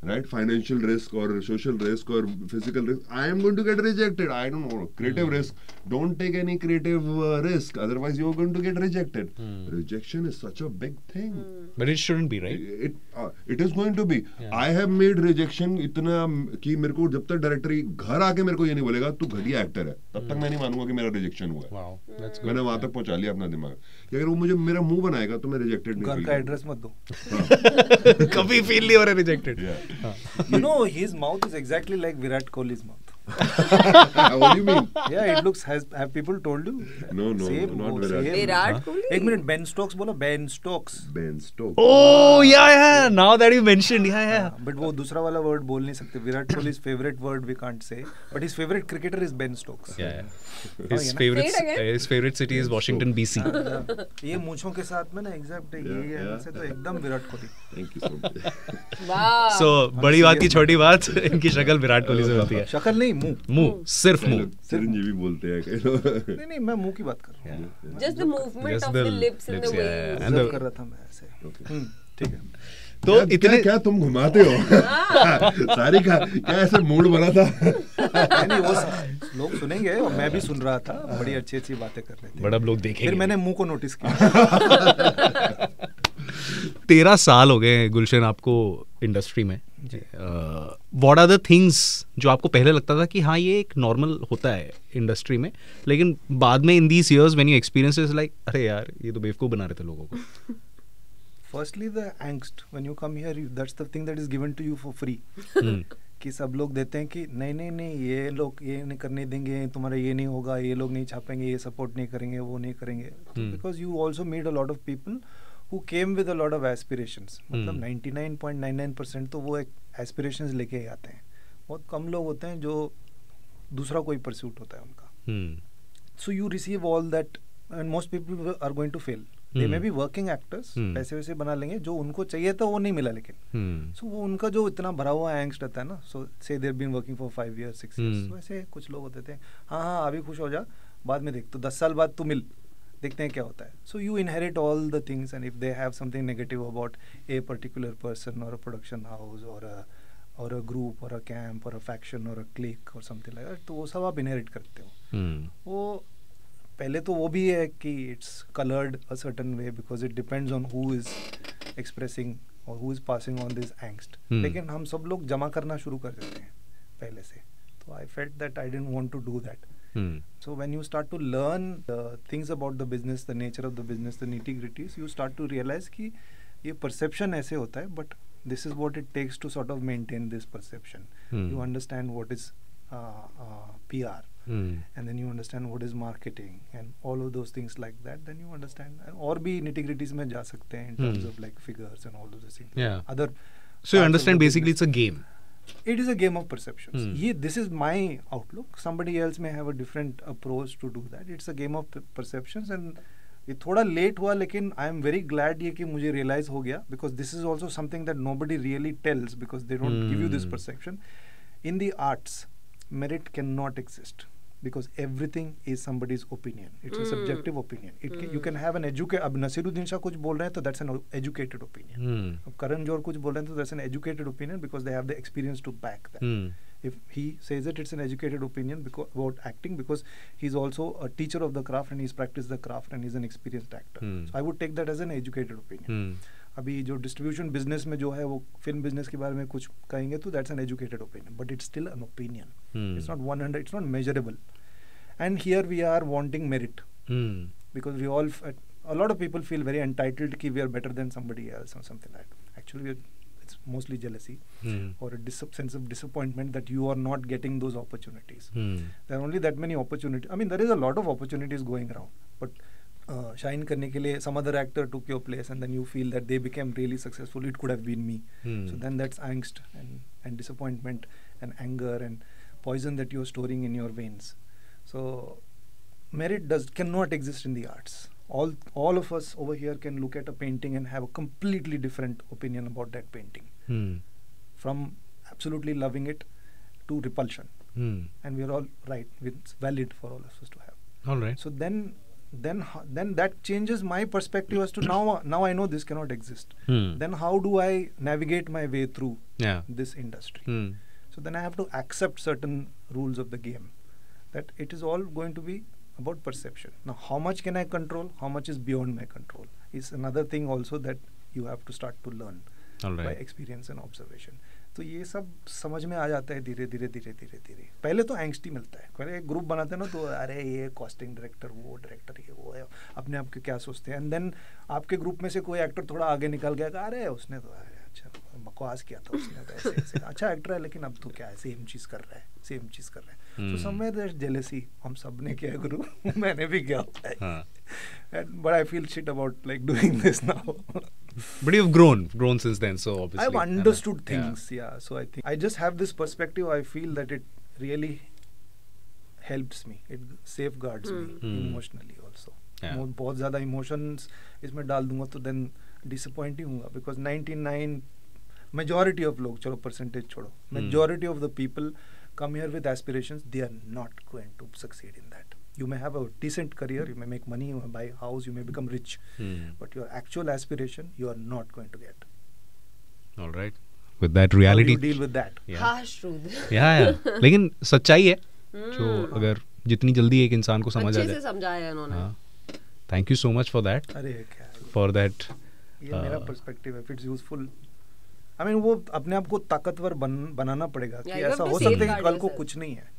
Right, financial risk or social risk or physical risk. I am going to get rejected. I don't know. Creative risk. Don't take any creative risk. Otherwise, you are going to get rejected. Rejection is such a big thing.
But it shouldn't be, right?
It is going to be. I have made rejection इतना कि मेरे को जब तक director घर आके मेरे को ये नहीं बोलेगा तू घटिया एक्टर है, तब तक मैं नहीं मानूंगा कि मेरा रिजेक्शन हुआ है.
Wow, that's good.
मैंने वहां तक पहुंचा लिया अपना दिमाग कि अगर वो मुझे मेरा मुंह बनाएगा तो मैं रिजेक्टेड नहीं.
घर का एड्रेस मत दो.
कभी फील नहीं हो रहा rejected.
You know, his mouth is exactly like Virat Kohli's mouth.
What do you mean?
Yeah, it looks. Have people told you?
No,
Same,
not
वो
Virat.
same.
विराट कोहली.
एक मिनट, Ben Stokes बोलो. Ben Stokes.
Ben Stokes.
Oh yeah. Now that you mentioned, yeah.
But वो दूसरा वाला word बोल नहीं सकते. Virat Kohli's favorite word we can't say. But his favorite cricketer is Ben Stokes.
Yeah.
His favorite-
Say it again.
His favorite city is Washington DC.
ये मूंछों के साथ में ना एग्जैक्ट है ये
Yeah.
ऐसे तो एकदम Virat Kohli.
Thank you so much.
वाह.
So बड़ी बात की छोटी बात, इनकी शक्ल विराट कोहली से मिलती है.
शक्ल नहीं, मुंह.
मुंह, सिर्फ मुंह.
चिरंजीवी बोलते हैं कई लोग.
नहीं मैं मुंह की बात कर रहा हूँ.
Just the movement
Just
of
the
the lips and the
lips,
way.
yeah.
you-
And the-
Observe कर रहा था मैं ऐसे. ठीक है.
तो इतने
क्या तुम घुमाते हो? सारी क्या ऐसे मूड बना था?
नहीं वो लोग सुनेंगे और मैं भी सुन रहा था. बड़ी अच्छी अच्छी बातें कर रहे थे.
बड़ा लोग देखेंगे.
फिर मैंने मुंह को नोटिस किया.
13 साल हो गए गुलशन आपको इंडस्ट्री में. व्हाट आर द थिंग्स जो आपको पहले लगता था कि हाँ ये एक नॉर्मल होता है इंडस्ट्री में, लेकिन बाद में in these years when you experience is like अरे यार ये तो बेवकूफ बना रहे थे लोगों को.
Firstly, the angst when you come here, that's the thing that is given to you for free. कि सब लोग देते हैं कि नहीं ये लोग ये नहीं करने देंगे, तुम्हारा ये नहीं होगा, ये लोग नहीं छापेंगे, ये सपोर्ट नहीं करेंगे, वो नहीं करेंगे. Because you also meet a lot of people who came with a lot of aspirations. मतलब 99.99% तो वो एक aspirations लेके ही आते हैं. बहुत कम लोग होते हैं जो दूसरा कोई परस्यूट होता है उनका. So you receive all that and most people are going to fail. They may be working actors, पैसे वैसे बना लेंगे, जो उनको चाहिए था वो नहीं मिला, लेकिन सो वो उनका जो इतना भरा हुआ एंग्स्ट रहता है ना, so say they have been working for 5 years 6 years, so ऐसे कुछ लोग होते थे, हाँ अभी खुश हो जा, बाद में देख, तो 10 साल बाद तू मिल, देखते हैं क्या होता है. So you inherit all the things, and if they have something negative about a particular person और अ प्रोडक्शन हाउस और अ ग्रुप और अ कैंप और अ फैक्शन और अ क्लिक और समथिंग लाइक दैट, तो वो सब आप इनहेरिट करते हो. वो पहले तो वो भी है कि it's coloured a certain way because it depends on who is expressing और who is passing on this angst. लेकिन हम सब लोग जमा करना शुरू कर देते हैं पहले से, तो I felt that I didn't want to do that. So when you start to learn the things about the business, the nature of the business, the nitty-gritties, you start to realize कि ये perception ऐसे होता है, but this is what it takes to sort of maintain this perception. You understand what is PR, and then you understand what is marketing and all of those things like that. Then you understand, और भी nitty-gritties में जा सकते हैं in terms of like figures and all of those things.
Yeah.
Other.
So you understand basically it's a game.
It is a game of perceptions. This is my outlook. Somebody else may have a different approach to do that. It's a game of perceptions, and ये थोड़ा late हुआ, लेकिन I am very glad ये कि मुझे realize हो गया, because this is also something that nobody really tells, because they don't give you this perception. In the arts, merit cannot exist, because everything is somebody's opinion. It's a subjective opinion. You can have an अब नसीरुद्दीन शाह कुछ बोल रहे हैं तो that's an educated opinion. अब करण जौहर कुछ बोल रहे हैं तो that's an educated opinion because they have the experience to back that. If he says it, it's an educated opinion about acting, because he's also a teacher of the craft and he's practiced the craft and he's an experienced actor. So I would take that as an educated opinion. अभी जो distribution business में जो है वो film business के बारे में कुछ कहेंगे तो that's an educated opinion, but it's still an opinion. It's not 100, it's not measurable. And here we are wanting merit, because we all, a lot of people feel very entitled कि we are better than somebody else or something like that. Actually it's mostly jealousy or a sense of disappointment that you are not getting those opportunities. There are only that many opportunities. I mean, there is a lot of opportunities going around, but shine करने के लिए some other actor took your place and then you feel that they became really successful. It could have been me. So then that's angst and disappointment and anger and poison that you're storing in your veins. So merit cannot exist in the arts. All of us over here can look at a painting and have a completely different opinion about that painting. From absolutely loving it to repulsion. And we're all right. It's valid for all of us to have.
All right.
So then that changes my perspective as to now I know this cannot exist. Then how do I navigate my way through this industry? So then I have to accept certain rules of the game, that it is all going to be about perception. Now how much can I control, how much is beyond my control, is another thing also that you have to start to learn by experience and observation. तो ये सब समझ में आ जाता है धीरे धीरे धीरे धीरे धीरे. पहले तो एंग्स्ट ही मिलता है, पहले एक ग्रुप बनाते हैं ना तो अरे ये कॉस्टिंग डायरेक्टर, वो डायरेक्टर, ये वो है, अपने आप के क्या सोचते हैं. एंड देन आपके ग्रुप में से कोई एक्टर थोड़ा आगे निकल गया, अरे उसने तो अच्छा बकवास किया था उसने तो ऐसे अच्छा एक्टर है, लेकिन अब तो क्या है, सेम चीज़ कर रहा है. So somewhere there's jealousy. हम सब ने किया गुरु, मैंने भी किया होता है. But I feel shit about like doing this now.
But you've grown since then, so obviously
I've understood things. Yeah. So I think I just have this perspective. I feel that it really helps me. It safeguards me emotionally also. बहुत ज़्यादा emotions इसमें डाल दूंगा तो then disappoint he हूँगा, because 99 majority of लोग, चलो percentage छोड़ो, majority of the people come here with aspirations. They are not going to succeed in that. You may have a decent career, you may make money, you may buy a house, you may become rich, but your actual aspiration you are not going to get.
All right. With that reality,
how do you deal with that?
Harsh truth.
Yeah. लेकिन सच्चाई है जो अगर जितनी जल्दी एक इंसान को समझ आ जाए.
अच्छे से समझाया है उन्होंने.
Thank you so much for that.
अरे क्या
for that.
ये मेरा पर्सपेक्टिव है. If it's useful, I mean वो अपने आप को ताकतवर बनाना पड़ेगा कि ऐसा हो सकता है कि कल को कुछ नहीं है.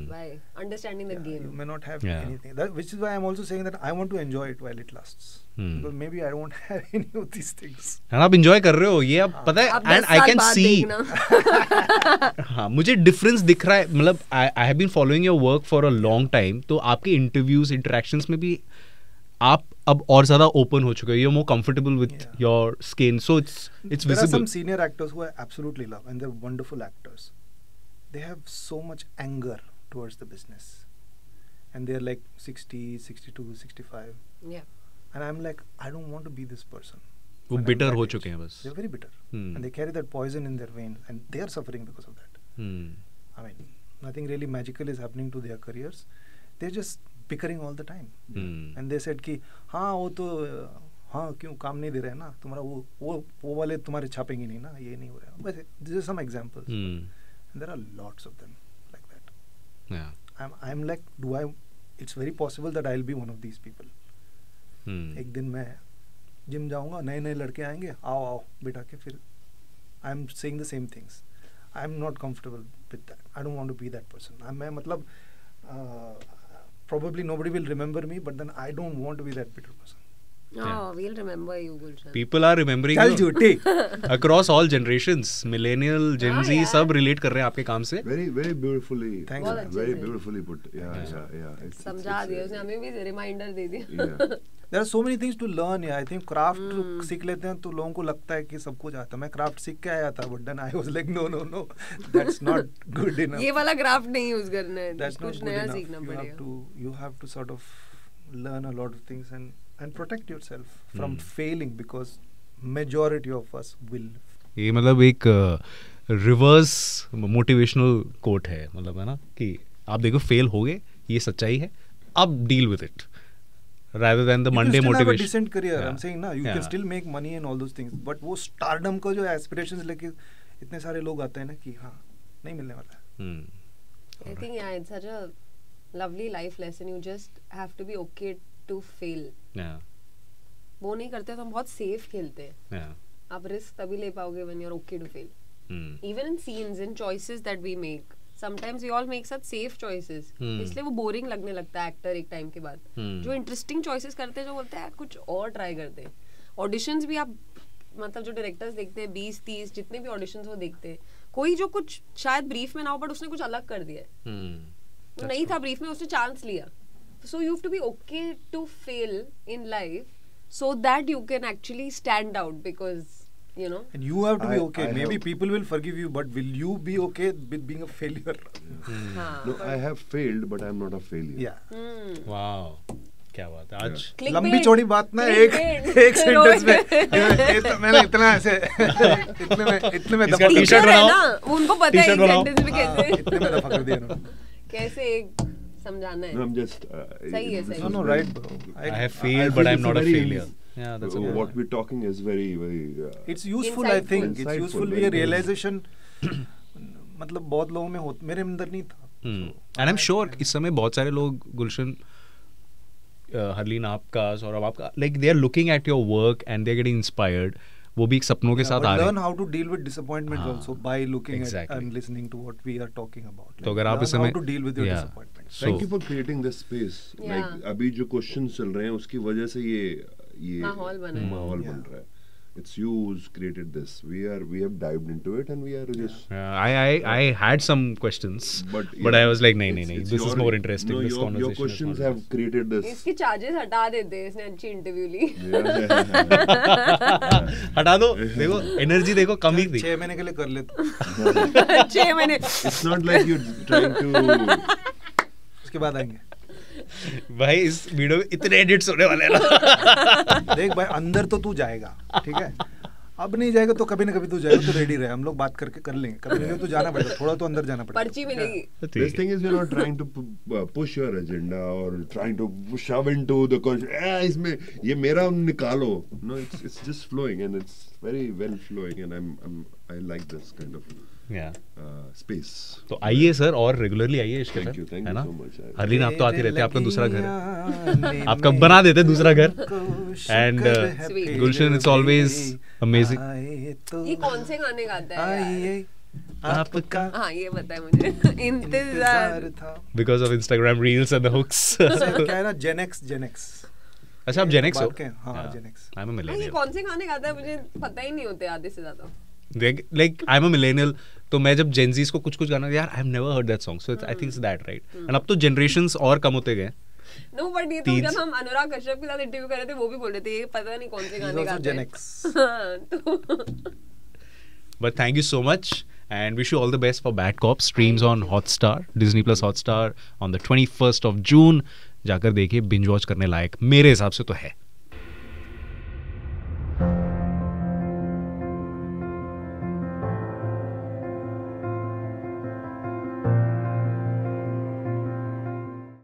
By understanding the game.
You may not have anything. Which is why I'm also saying that I want to enjoy it while it lasts. Because maybe I won't have any of these things.
And आप enjoy कर रहे हो ये अब पता है, and I can see. हाँ, मुझे difference दिख रहा है. मतलब I have been following your work for a long time. तो आपके interviews, interactions में भी आप अब और ज़्यादा open हो चुके हो. You're more comfortable with your skin, so it's visible.
There are some senior actors who I absolutely love, and they're wonderful actors. They have so much anger towards the business, and they're like 60, 62, 65.
Yeah.
and I'm like, I don't want to be this person.
वो bitter हो चुके हैं बस.
They're very bitter, and they carry that poison in their veins, and they are suffering because of that. I mean, nothing really magical is happening to their careers. They're just bickering all the time, and they said कि हाँ वो तो हाँ क्यों काम नहीं दे रहे हैं ना तुम्हारा वो वाले तुम्हारे छापेंगे नहीं ना ये नहीं हो रहा. But these are some examples, and there are lots of them like that. Yeah, I'm like, it's very possible that I'll be one of these people. एक दिन मैं जिम जाऊंगा, नए नए लड़के आएंगे, आओ बेटा के, फिर I am saying the same things. I am not comfortable with that. I don't want to be that person. मैं मतलब probably nobody will remember me, but then I don't want to be that bitter person.
We'll remember you, Gulshan.
People are remembering you across all generations. Millennial, Gen Z, सब relate कर रहे हैं आपके काम से.
Very beautifully.
Thanks.
Very beautifully put. Yeah.
समझा दिया उसने, हमें भी रिमाइंडर दे दिया.
There are so many things to learn. Yeah, I think craft सीख लेते हैं तो लोगों को लगता है कि सब कुछ आता है. मैं craft सीख के आया था, but then I was like no, that's not good enough.
ये वाला craft नहीं use करना है.
That's
कुछ नया सीखना पड़ेगा.
You have to sort of learn a lot of things and protect yourself from failing, because majority of us will.
ये मतलब एक रिवर्स मोटिवेशनल कोट है, मतलब है ना कि आप देखो फेल हो गए, ये सच्चाई है, अब deal with it rather than the Monday motivation.
You can still have a decent career. I'm saying ना, you can still make money and all those things, but वो stardom को जो aspirations लेके इतने सारे लोग आते हैं ना कि हाँ नहीं मिलने वाला है.
I think it's such a lovely life lesson. You just have to be okay to fail. वो नहीं करते तो हम बहुत safe खेलते हैं. आप risk तभी ले पाओगे when you're okay to fail. Even in scenes, in choices that we make. Sometimes we all make such safe choices. इसलिए वो boring लगने लगता है एक्टर एक टाइम के बाद. जो इंटरेस्टिंग choices करते हैं, जो बोलते हैं कुछ और ट्राई करते हैं. ऑडिशंस भी आप मतलब जो डायरेक्टर्स देखते हैं 20-30 जितने भी ऑडिशंस वो देखते हैं, कोई जो कुछ शायद ब्रीफ में ना हो बट उसने कुछ अलग कर दिया है. वो नहीं था ब्रीफ में, उसने चांस लिया. So you have to be okay to fail in life so that you can actually stand out, because you know,
and you have to be okay. Maybe people will forgive you, but will you be okay with being a failure?
No, I have failed, but I'm not a failure.
Yeah.
Wow, क्या बात है आज.
लंबी चौड़ी बात ना एक sentence में मैंने इतना ऐसे इतने में
इसका टी-शर्ट बनाओ
ना, उनको पता है एक सेंटेंस में कैसे
इतने में दफा कर दिया ना,
कैसे एक समझाना है.
No, I'm just
सही है.
No, right, bro.
I have failed, but I'm not a failure. Yeah, that's
what we're talking is very
it's useful. I think it's useful. ये realization मतलब बहुत लोगों में होता, मेरे अंदर नहीं था.
And I'm sure इस समय बहुत सारे लोग, गुलशन, हरलीन आपका, सौरभ आपका, like they are looking at your work and they're getting inspired. वो भी एक सपनों के साथ आ रहे हैं.
Learn how to deal with disappointments also by looking at and listening to what we are talking about.
तो अगर आप इस समय
how to deal with your disappointments.
Thank you for creating this space. Like अभी जो questions चल रहे हैं उसकी वजह से ये
माहौल बन
रहा है. It's you who's created this. We have dived into it and we are just.
I had some questions, but I was like, नहीं. This is more interesting. This conversation.
Your questions have created this.
इसके charges हटा देते हैं, इसने अच्छी interview ली.
हटा दो, देखो एनर्जी देखो कम ही थी.
6 महीने के लिए कर ले.
6 महीने.
It's not like you're trying to.
उसके बाद आएंगे.
भाई इस वीडियो में इतने एडिट्स होने वाले हैं ना.
देख भाई, अंदर तो तू जाएगा, ठीक है, अब नहीं जाएगा तो कभी ना कभी तू जाएगा, तो रेडी रहे, हम लोग बात करके कर लेंगे. कभी ना कभी तो जाना पड़ेगा, थोड़ा तो अंदर जाना पड़ेगा.
पर्ची मिलेगी.
This thing is, you're not trying to push your agenda or trying to shove into the इसमें ये मेरा निकालो. No, it's just flowing and it's very well flowing and I like this kind of space.
तो आइए sir, और regularly आइए इसके साथ.
Thank you so much.
Harleen, आप तो आते रहते हैं, आपका दूसरा घर है, आपका बना देते हैं दूसरा घर. And Gulshan, it's always amazing.
ये कौन से गाने गाता है
आपका?
हाँ ये बताए मुझे. इंतजार
था
because of Instagram reels and the hooks.
क्या है ना, Gen X.
अच्छा, आप Gen X हो?
हाँ, Gen X.
I am a millennial.
ये कौन से गाने गाता है मुझे पता ही नहीं होते आधे से ज्यादा.
Like I'm a millennial, तो मैं जब Gen Z's को कुछ गाना, यार I've never heard that song, so I think it's that, right? And अब तो generations और कम होते गए.
No, but ये तो जब हम अनुराग कश्यप के साथ इंटरव्यू कर रहे थे, वो भी बोल रहे थे ये पता नहीं कौन से गाने गाते हैं.
Gen X.
But thank you so much and wish you all the best for Bad Cops. Streams on Hotstar, Disney Plus Hotstar on the 21st of June. जाकर देखिए, binge watch करने लायक मेरे हिसाब से तो है.